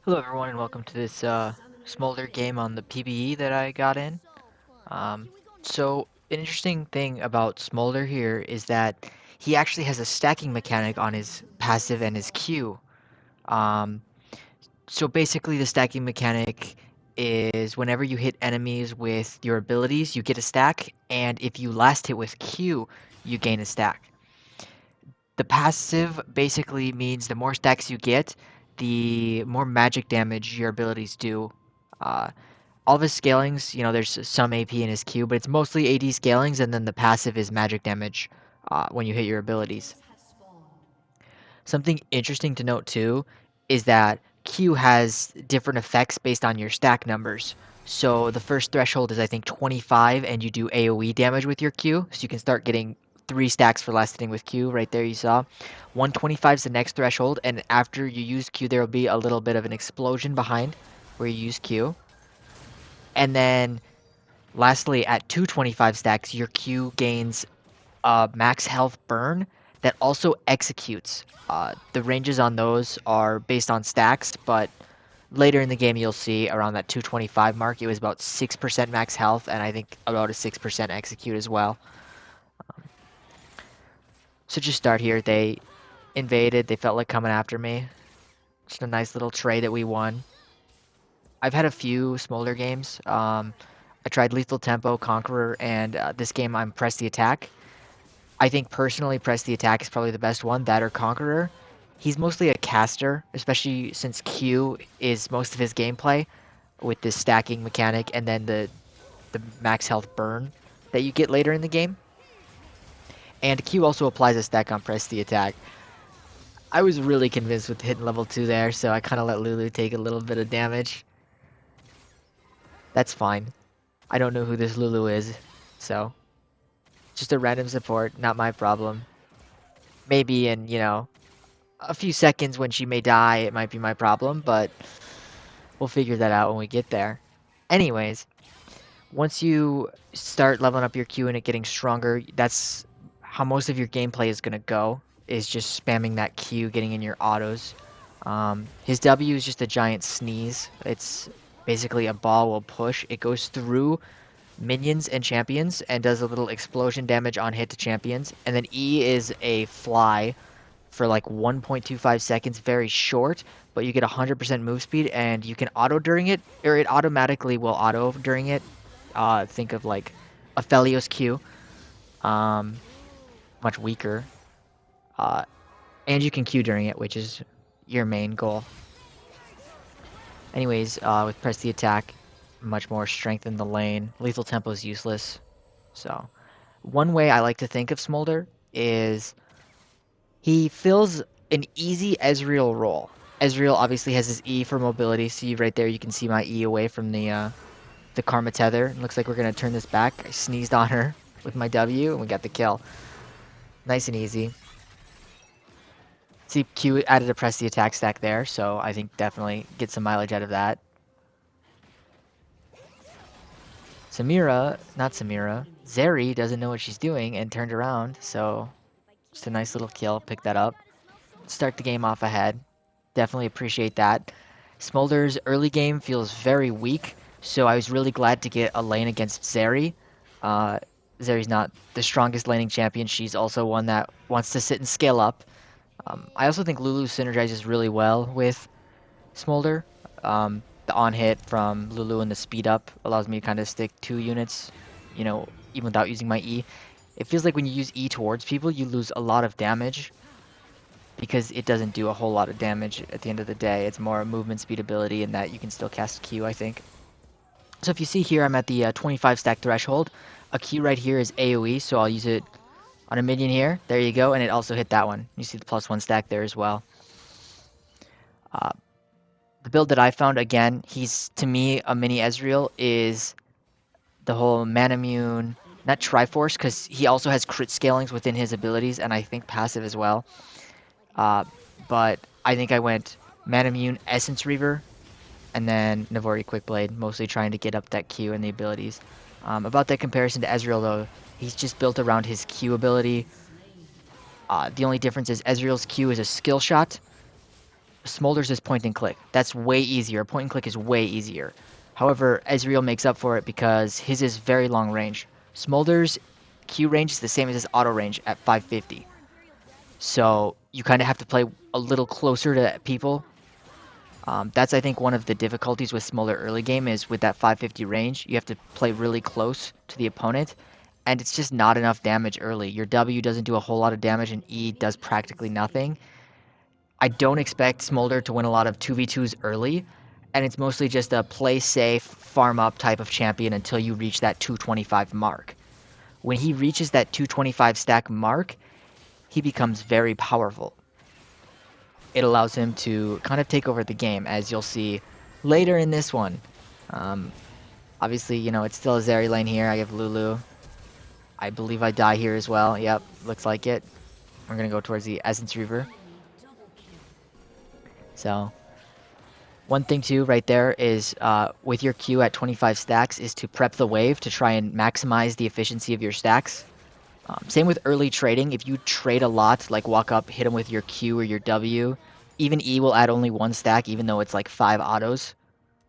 Hello everyone and welcome to this Smolder game on the PBE that I got in. Um, so an interesting thing about Smolder here is that he actually has a stacking mechanic on his passive and his Q. Um, so basically the stacking mechanic is whenever you hit enemies with your abilities, you get a stack, and if you last hit with Q, you gain a stack. The passive basically means the more stacks you get, the more magic damage your abilities do. Uh, all of his scalings, there's some AP in his Q, but it's mostly AD scalings, and then the passive is magic damage when you hit your abilities. Something interesting to note too is that Q has different effects based on your stack numbers. So the first threshold is I think 25, and you do AoE damage with your Q, so you can start getting 3 stacks for last hitting with Q. Right there, you saw. 125 is the next threshold, and after you use Q, there will be a little bit of an explosion behind where you use Q. And then lastly, at 225 stacks, your Q gains a max health burn that also executes. The ranges on those are based on stacks, but later in the game you'll see around that 225 mark, it was about 6% max health, and I think about a 6% execute as well. So just start here. They invaded, they felt like coming after me. Just a nice little trade that we won. I've had a few Smolder games. I tried Lethal Tempo, Conqueror, and this game I'm Press the Attack. I think personally Press the Attack is probably the best one, that or Conqueror. He's mostly a caster, especially since Q is most of his gameplay with this stacking mechanic and then the max health burn that you get later in the game. And Q also applies a stack on Press the Attack. I was really convinced with hitting level 2 there, so I kind of let Lulu take a little bit of damage. That's fine. I don't know who this Lulu is, so just a random support, not my problem. Maybe in, a few seconds when she may die, it might be my problem, but we'll figure that out when we get there. Anyways, once you start leveling up your Q and it getting stronger, that's how most of your gameplay is going to go, is just spamming that Q, getting in your autos. His W is just a giant sneeze. It's basically a ball will push. It goes through minions and champions and does a little explosion damage on hit to champions. And then E is a fly for like 1.25 seconds, very short, but you get 100% move speed and you can auto during it, or it automatically will auto during it. Think of like a Felios Q, um, much weaker. Uh, and you can Q during it, which is your main goal. Anyways, with Press the Attack, much more strength in the lane. Lethal Tempo is useless. So, one way I like to think of Smolder is he fills an easy Ezreal role. Ezreal obviously has his E for mobility. See right there, you can see my E away from the Karma Tether. It looks like we're gonna turn this back. I sneezed on her with my W, and we got the kill. Nice and easy. See, Q added a Press the Attack stack there, so I think definitely get some mileage out of that. Not Samira, Zeri doesn't know what she's doing and turned around, so just a nice little kill, pick that up. Start the game off ahead. Definitely appreciate that. Smolder's early game feels very weak, so I was really glad to get a lane against Zeri. Uh, Zeri's not the strongest laning champion. She's also one that wants to sit and scale up. I also think Lulu synergizes really well with Smolder. The on hit from Lulu and the speed up allows me to kind of stick 2 units, even without using my E. It feels like when you use E towards people, you lose a lot of damage because it doesn't do a whole lot of damage at the end of the day. It's more movement speed ability and that you can still cast Q, I think. So if you see here, I'm at the 25 stack threshold. A Q right here is AoE, so I'll use it on a minion here. There you go, and it also hit that one. You see the +1 stack there as well. Uh, the build that I found, again, he's, to me, a mini Ezreal, is the whole Manamune, not Triforce, because he also has crit scalings within his abilities, and I think passive as well. Uh, but I think I went Manamune, Essence Reaver, and then Navori Quickblade, mostly trying to get up that Q and the abilities. About that comparison to Ezreal, though, he's just built around his Q ability. The only difference is Ezreal's Q is a skill shot. Smolder's is point and click. That's way easier. Point and click is way easier. However, Ezreal makes up for it because his is very long range. Smolder's Q range is the same as his auto range at 550. So you kind of have to play a little closer to people. That's, I think, one of the difficulties with Smolder early game is with that 550 range, you have to play really close to the opponent, and it's just not enough damage early. Your W doesn't do a whole lot of damage, and E does practically nothing. I don't expect Smolder to win a lot of 2v2s early, and it's mostly just a play safe, farm up type of champion until you reach that 225 mark. When he reaches that 225 stack mark, he becomes very powerful. It allows him to kind of take over the game, as you'll see later in this one. Obviously, you know, it's still a Zeri lane here. I have Lulu. I believe I die here as well. Yep, looks like it. We're going to go towards the Essence Reaver. So, one thing too right there is with your Q at 25 stacks is to prep the wave to try and maximize the efficiency of your stacks. Same with early trading. If you trade a lot, like walk up, hit him with your Q or your W, even E will add only 1 stack, even though it's like 5 autos,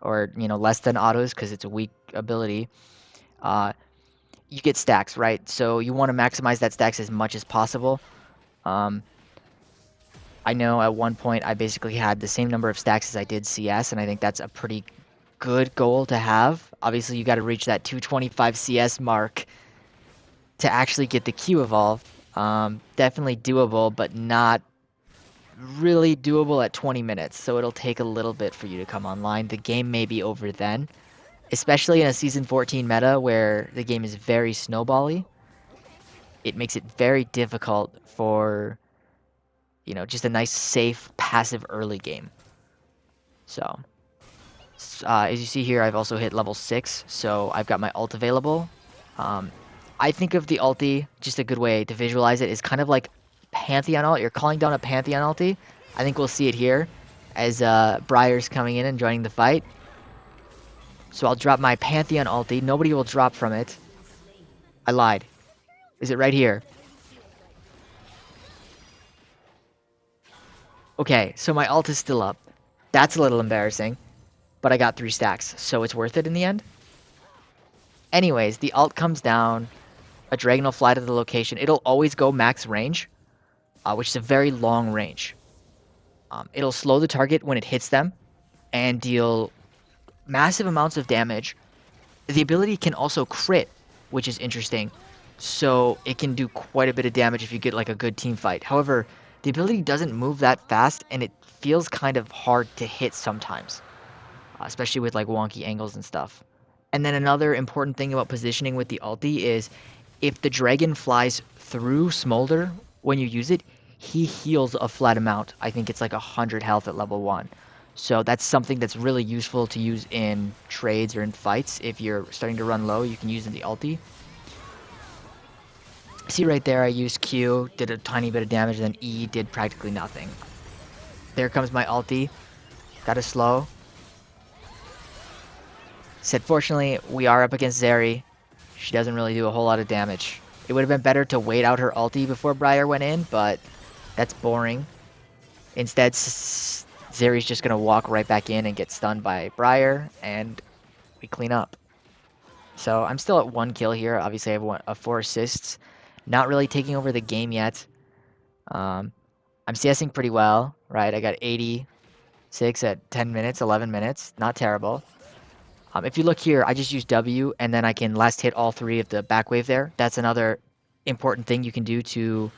or you know, less than autos because it's a weak ability. You get stacks, right? So you want to maximize that stacks as much as possible. I know at one point I basically had the same number of stacks as I did CS, and I think that's a pretty good goal to have. Obviously, you got to reach that 225 CS mark to actually get the Q evolve. Definitely doable, but not really doable at 20 minutes, so it'll take a little bit for you to come online. The game may be over then, especially in a Season 14 meta where the game is very snowbally. It makes it very difficult for, you know, just a nice, safe, passive early game. So, as you see here, I've also hit level 6, so I've got my ult available. I think of the ulti, just a good way to visualize it, is kind of like Pantheon ult. You're calling down a Pantheon ulti. I think we'll see it here as Briar's coming in and joining the fight. So I'll drop my Pantheon ulti. Nobody will drop from it. I lied. Is it right here? Okay, so my ult is still up. That's a little embarrassing, but I got 3 stacks, so it's worth it in the end. Anyways, the ult comes down. A dragon will fly to the location. It'll always go max range, which is a very long range. It'll slow the target when it hits them and deal massive amounts of damage. The ability can also crit, which is interesting. So it can do quite a bit of damage if you get like a good team fight. However, the ability doesn't move that fast and it feels kind of hard to hit sometimes, especially with like wonky angles and stuff. And then another important thing about positioning with the ulti is if the dragon flies through Smolder when you use it, he heals a flat amount. I think it's like 100 health at level 1. So that's something that's really useful to use in trades or in fights. If you're starting to run low, you can use in the ulti. See right there, I used Q, did a tiny bit of damage, and then E did practically nothing. There comes my ulti. Got a slow. Said fortunately, we are up against Zeri. She doesn't really do a whole lot of damage. It would have been better to wait out her ulti before Briar went in, but that's boring. Instead, Zeri's just going to walk right back in and get stunned by Briar, and we clean up. So I'm still at 1 kill here. Obviously, I have 4 assists. Not really taking over the game yet. I'm CSing pretty well, right? I got 86 at 10 minutes, 11 minutes. Not terrible. If you look here, I just use W, and then I can last hit all 3 of the back wave there. That's another important thing you can do to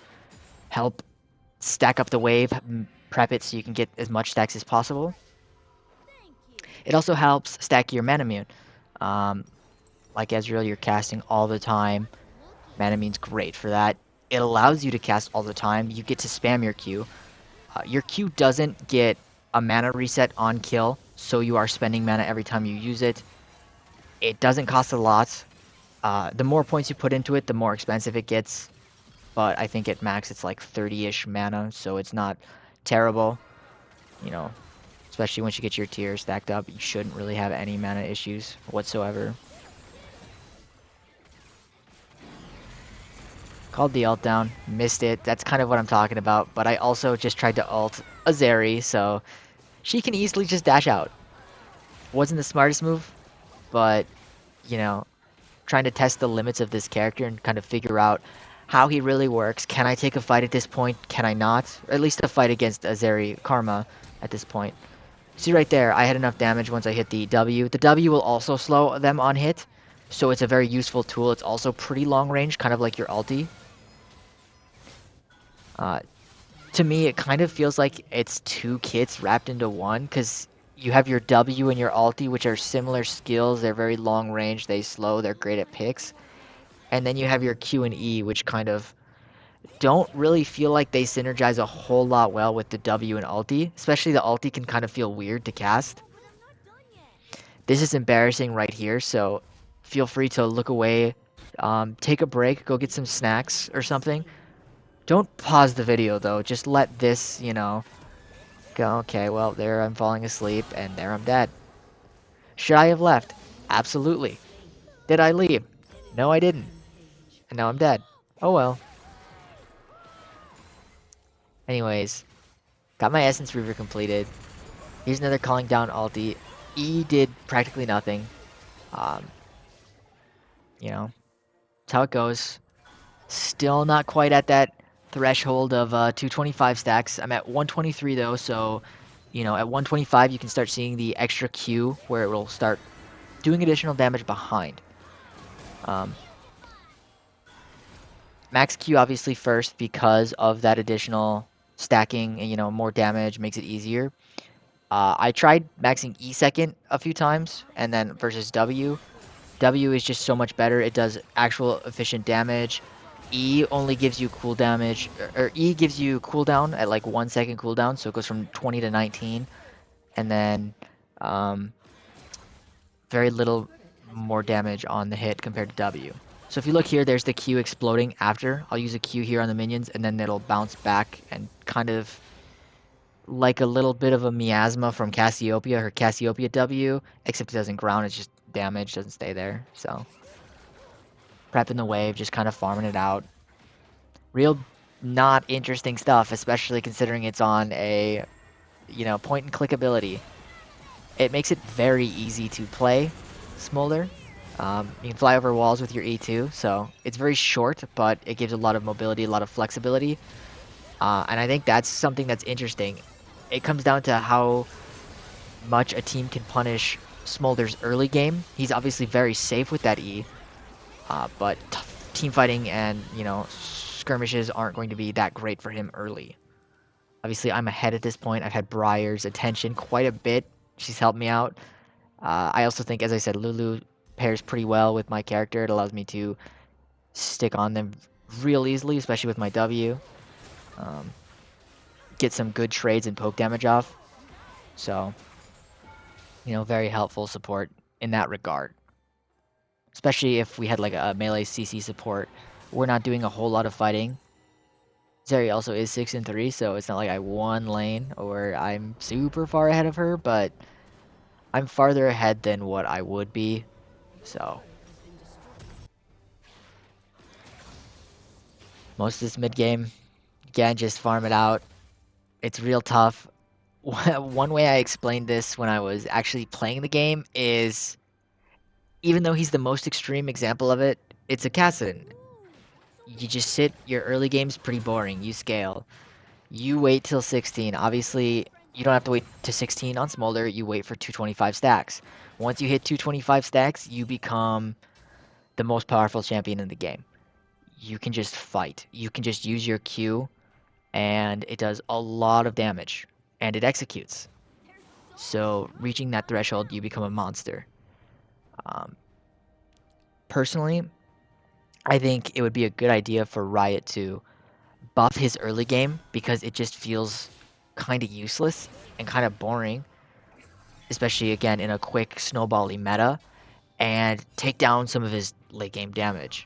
help stack up the wave, prep it so you can get as much stacks as possible. It also helps stack your mana mune. Like Ezreal, you're casting all the time. Mana mune's great for that. It allows you to cast all the time. You get to spam your Q. Your Q doesn't get a mana reset on kill, so you are spending mana every time you use it. It doesn't cost a lot. The more points you put into it, the more expensive it gets. But I think at max it's like 30-ish mana, so it's not terrible. You know, especially once you get your tier stacked up, you shouldn't really have any mana issues whatsoever. Called the ult down, missed it. That's kind of what I'm talking about. But I also just tried to ult a Zeri, so She can easily just dash out. Wasn't the smartest move, but, you know, trying to test the limits of this character and kind of figure out how he really works. Can I take a fight at this point? Can I not? Or at least a fight against Azeri Karma at this point. See right there, I had enough damage once I hit the W. The W will also slow them on hit, so it's a very useful tool. It's also pretty long range, kind of like your ulti. To me, it kind of feels like it's two kits wrapped into one, because you have your W and your ulti, which are similar skills. They're very long range, they slow, they're great at picks. And then you have your Q and E, which kind of don't really feel like they synergize a whole lot well with the W and ulti. Especially the ulti can kind of feel weird to cast. This is embarrassing right here, so feel free to look away, take a break, go get some snacks or something. Don't pause the video though, just let this, you know, go. Okay, well, there I'm falling asleep, and there I'm dead. Should I have left? Absolutely. Did I leave? No, I didn't. And now I'm dead. Oh well. Anyways, got my Essence Reaver completed. Here's another calling down ulti. E did practically nothing. Um, you know, that's how it goes. Still not quite at that threshold of 225 stacks. I'm at 123 though, so you know, at 125 you can start seeing the extra Q where it will start doing additional damage behind. Max Q obviously first because of that additional stacking and, you know, more damage makes it easier. I tried maxing E second a few times and then versus W. W is just so much better. It does actual efficient damage. E only gives you cool damage, or E gives you cooldown at like 1 second cooldown, so it goes from 20 to 19, and then very little more damage on the hit compared to W. So if you look here, there's the Q exploding after. I'll use a Q here on the minions, and then it'll bounce back and kind of like a little bit of a miasma from Cassiopeia, her Cassiopeia W, except it doesn't ground, it's just damage, doesn't stay there. So prepping the wave, just kind of farming it out. Real not interesting stuff, especially considering it's on a, you know, point and click ability. It makes it very easy to play Smolder. You can fly over walls with your E2, so it's very short, but it gives a lot of mobility, a lot of flexibility. And I think that's something that's interesting. It comes down to how much a team can punish Smolder's early game. He's obviously very safe with that E, but team fighting and, you know, skirmishes aren't going to be that great for him early. Obviously, I'm ahead at this point. I've had Briar's attention quite a bit. She's helped me out. I also think, as I said, Lulu pairs pretty well with my character. It allows me to stick on them real easily, especially with my W. Get some good trades and poke damage off. So, you know, very helpful support in that regard. Especially if we had like a melee CC support. We're not doing a whole lot of fighting. Zeri also is 6-3, so it's not like I won lane or I'm super far ahead of her, but I'm farther ahead than what I would be. So most of this mid game, again, just farm it out. It's real tough. One way I explained this when I was actually playing the game is, even though he's the most extreme example of it, it's a Kassadin. You just sit, your early game's pretty boring, you scale. You wait till 16. Obviously, you don't have to wait to 16 on Smolder, you wait for 225 stacks. Once you hit 225 stacks, you become the most powerful champion in the game. You can just fight. You can just use your Q, and it does a lot of damage, and it executes. So reaching that threshold, you become a monster. Personally, I think it would be a good idea for Riot to buff his early game, because it just feels kind of useless and kind of boring, especially again in a quick snowbally meta, and take down some of his late game damage.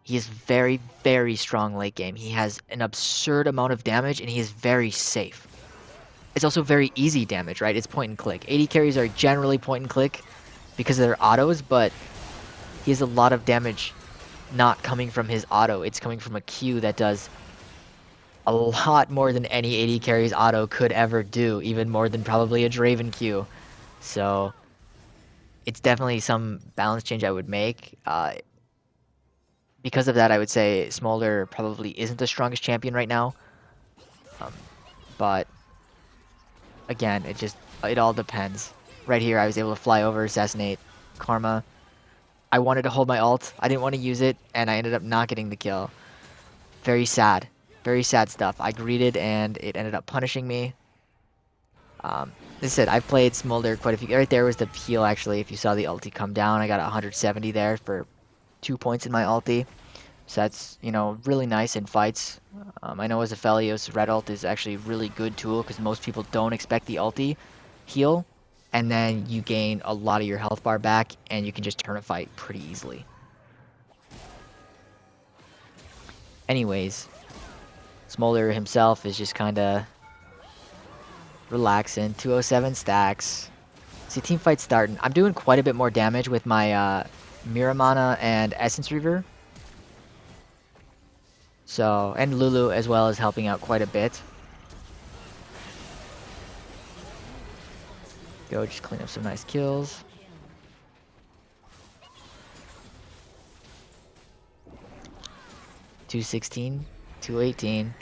He is very, very strong late game. He has an absurd amount of damage, and he is very safe. It's also very easy damage, right? It's point and click. AD carries are generally point and click because of their autos, but he has a lot of damage not coming from his auto. It's coming from a Q that does a lot more than any AD carries auto could ever do, even more than probably a Draven Q. So it's definitely some balance change I would make. Because of that, I would say Smolder probably isn't the strongest champion right now. Um, but again, it all depends. Right here, I was able to fly over, assassinate Karma. I wanted to hold my ult. I didn't want to use it, and I ended up not getting the kill. Very sad. Very sad stuff. I greeted, and it ended up punishing me. As I said, I've played Smolder quite a few. Right there was the heal, actually. If you saw the ulti come down, I got 170 there for 2 points in my ulti. So that's, really nice in fights. I know as a Felios, Red Ult is actually a really good tool because most people don't expect the ulti heal, and then you gain a lot of your health bar back, and you can just turn a fight pretty easily. Anyways, Smolder himself is just kind of relaxing. 207 stacks. See, team fight starting. I'm doing quite a bit more damage with my Miramana and Essence Reaver. So, and Lulu as well is helping out quite a bit. Go, just clean up some nice kills. $216, $218.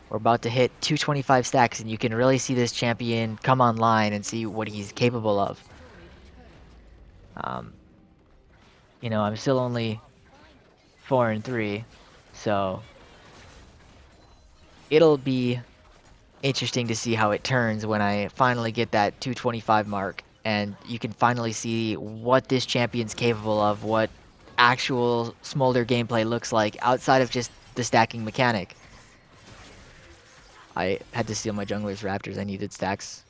We're about to hit 225 stacks, and you can really see this champion come online and see what he's capable of. I'm still only 4-3, so it'll be interesting to see how it turns when I finally get that 225 mark, and you can finally see what this champion's capable of, what actual Smolder gameplay looks like outside of just the stacking mechanic. I had to steal my jungler's raptors. I needed stacks.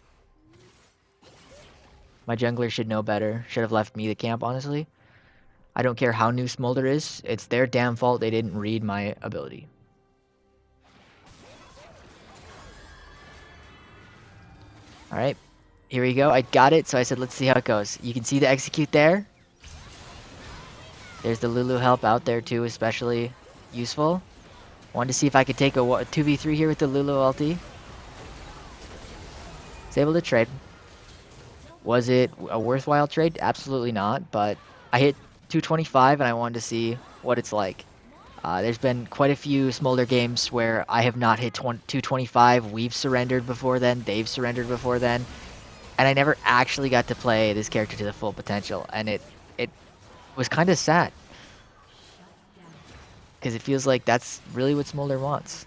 My jungler should know better. Should have left me the camp, honestly. I don't care how new Smolder is. It's their damn fault they didn't read my ability. Alright. Here we go. I got it, so I said let's see how it goes. You can see the execute there. There's the Lulu help out there too, especially useful. Wanted to see if I could take a 2v3 here with the Lulu ulti. Was able to trade. Was it a worthwhile trade? Absolutely not, but I hit 225 and I wanted to see what it's like. There's been quite a few Smolder games where I have not hit 225. We've surrendered before then. They've surrendered before then. And I never actually got to play this character to the full potential. And it was kind of sad. Because it feels like that's really what Smolder wants.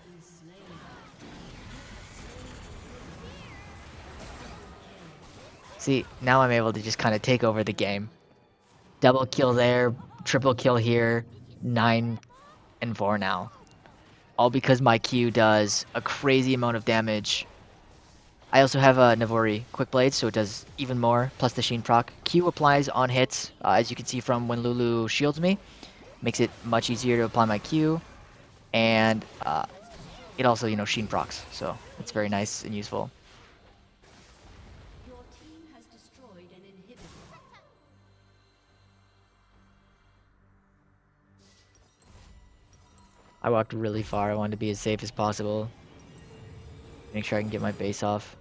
See, now I'm able to just kind of take over the game. Double kill there, triple kill here, 9 and 4 now. All because my Q does a crazy amount of damage. I also have a Navori Quick Blade, so it does even more, plus the Sheen proc. Q applies on hits, as you can see from when Lulu shields me. Makes it much easier to apply my Q. And it also, Sheen procs, so it's very nice and useful. I walked really far. I wanted to be as safe as possible. Make sure I can get my base off.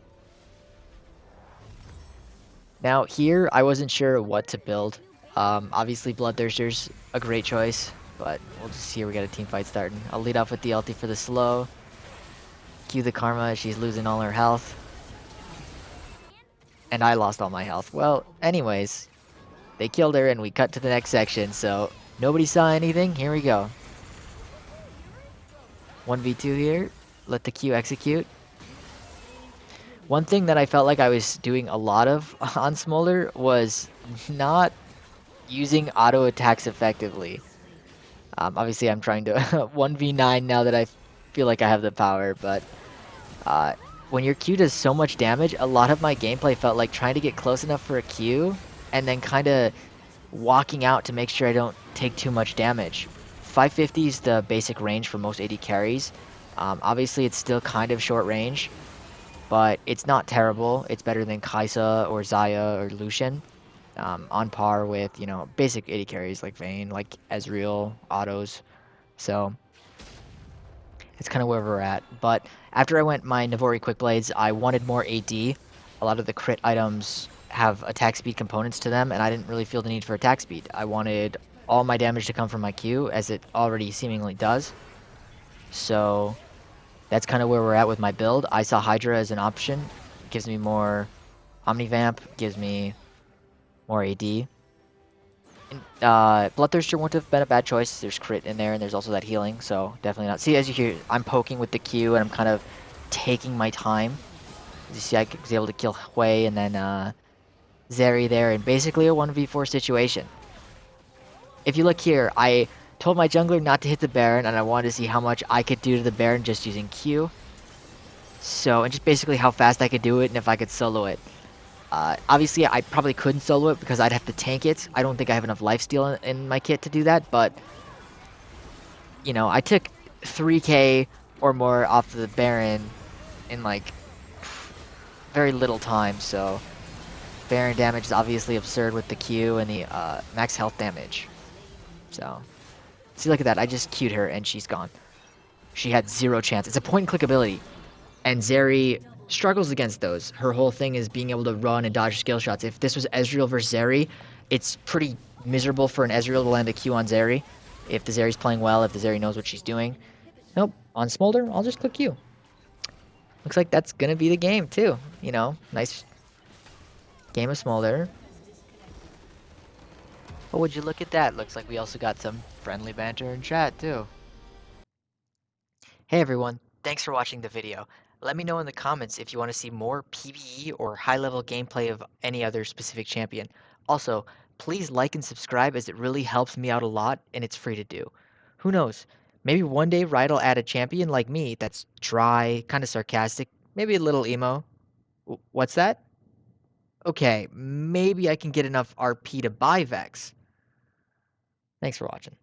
Now here, I wasn't sure what to build. Obviously Bloodthirster's a great choice, but we'll just see here we got a team fight starting. I'll lead off with the ulti for the slow. Cue the Karma, she's losing all her health. And I lost all my health. Well, anyways, they killed her and we cut to the next section, so nobody saw anything. Here we go. 1v2 here. Let the Q execute. One thing that I felt like I was doing a lot of on Smolder was not using auto attacks effectively. Obviously, I'm trying to 1v9 now that I feel like I have the power, but when your Q does so much damage, a lot of my gameplay felt like trying to get close enough for a Q and then kind of walking out to make sure I don't take too much damage. 550 is the basic range for most AD carries. Obviously, it's still kind of short range, but it's not terrible. It's better than Kai'Sa or Xayah or Lucian. On par with, basic AD carries like Vayne, like Ezreal, autos. So It's kind of where we're at. But after I went my Navori Quick Blades, I wanted more AD. A lot of the crit items have attack speed components to them, and I didn't really feel the need for attack speed. I wanted all my damage to come from my Q, as it already seemingly does. So that's kind of where we're at with my build. I saw Hydra as an option. It gives me more Omnivamp, gives me more AD. And, Bloodthirster wouldn't have been a bad choice. There's crit in there, and there's also that healing, so definitely not. See, as you hear, I'm poking with the Q, and I'm kind of taking my time. As you see, I was able to kill Hui and then Zeri there, and basically a 1v4 situation. If you look here, I told my jungler not to hit the Baron, and I wanted to see how much I could do to the Baron just using Q. So, and just basically how fast I could do it and if I could solo it. Obviously, I probably couldn't solo it because I'd have to tank it. I don't think I have enough lifesteal in my kit to do that, but, you know, I took 3k or more off the Baron in, like, very little time, so Baron damage is obviously absurd with the Q and the max health damage. So, see, look at that. I just Q'd her and she's gone. She had zero chance. It's a point-and-click ability, and Zeri struggles against those. Her whole thing is being able to run and dodge skill shots. If this was Ezreal versus Zeri, it's pretty miserable for an Ezreal to land a Q on Zeri. If the Zeri's playing well, if the Zeri knows what she's doing. Nope, on Smolder, I'll just click Q. Looks like that's gonna be the game too. You know, nice game of Smolder. Oh, would you look at that? Looks like we also got some friendly banter in chat too. Hey everyone, thanks for watching the video. Let me know in the comments if you want to see more PBE or high-level gameplay of any other specific champion. Also, please like and subscribe as it really helps me out a lot and it's free to do. Who knows, maybe one day Riot will add a champion like me that's dry, kind of sarcastic, maybe a little emo. What's that? Okay, maybe I can get enough RP to buy Vex. Thanks for watching.